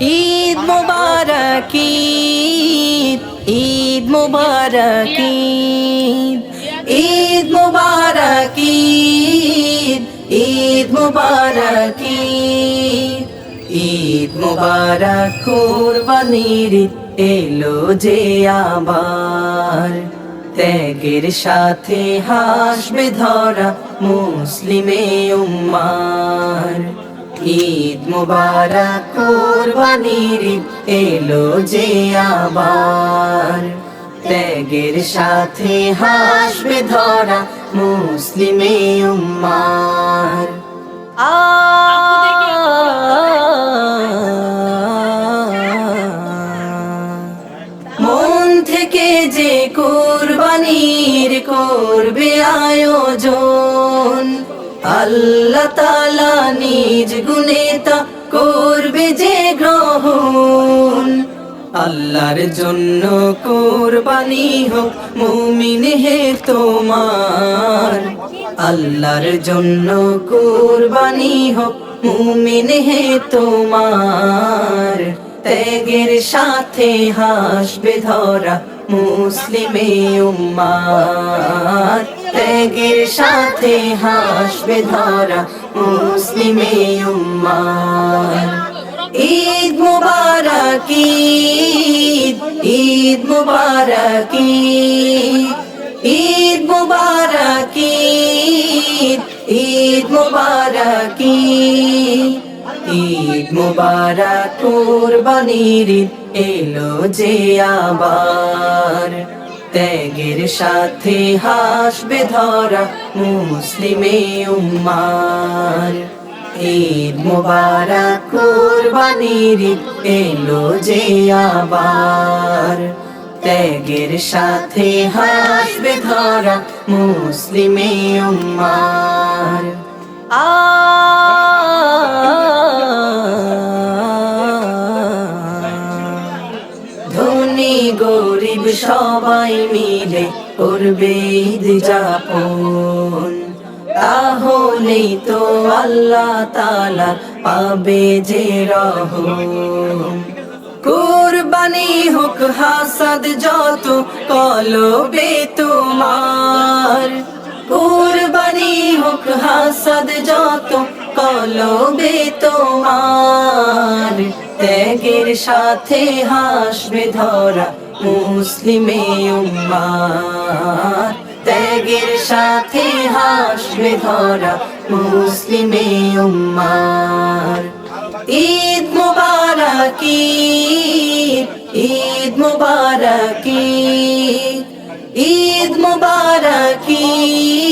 ঈদ মুবারক ঈদ, ঈদ মুবারক ঈদ, ঈদ মুবারক ঈদ, ঈদ মুবারক ঈদ, ঈদ মুবারক কুরবানির ঈদ এলো যে আবার, ত্যাগের সাথে হাসবে ধরা মুসলিমে উম্মার। ঈদ মুবারক কুরবানির ঈদ এলো যে আবার, ত্যাগের সাথে হাসবে ধরা মুসলিমে উম্মার। মন থেকে যে কুরবানির করবে আয়োজন, আল্লাহ তাআলা নিজ গুণে তা করবে যে গ্রহণ। আল্লাহর জন্য কুরবানি হোক মুমিন হে তোমার, আল্লাহর জন্য কুরবানি হোক মুমিন হে তোমার। ত্যাগের সাথে হাসবে ধরা মুসলিমে উম্মার, ত্যাগের সাথে হাসবে ধরা মুসলিমে উম্মার। ঈদ মুবারক ঈদ, ঈদ মুবারক ঈদ, ঈদ মুবারক ঈদ, ঈদ মুবারক ঈদ, ঈদ মুবারক কুরবানির ঈদ এলো যে আবার, ত্যাগের সাথে হাসবে ধরা মুসলিমে উম্মার। ঈদ মুবারক কুরবানির ঈদ এলো যে আবার, ত্যাগের সাথে হাসবে ধরা মুসলিমে উম্মার। ধনী গরিব সবাই মিলে করবে ঈদ যাপন, তাহলেই তো আল্লাহ তাআলা পাবে যে রহম। কুরবানি হোক হাসাদ যত কলবে তোমার, কুরবানি হোক হাসাদ যত কলবে তোমার। ত্যাগের সাথে হাসবে ধরা মুসলিমে উম্মার, ত্যাগের সাথে হাসবে ধরা মুসলিমে উম্মার। ঈদ মুবারক ঈদ, ঈদ মুবারক ঈদ, ঈদ মুবারক ঈদ।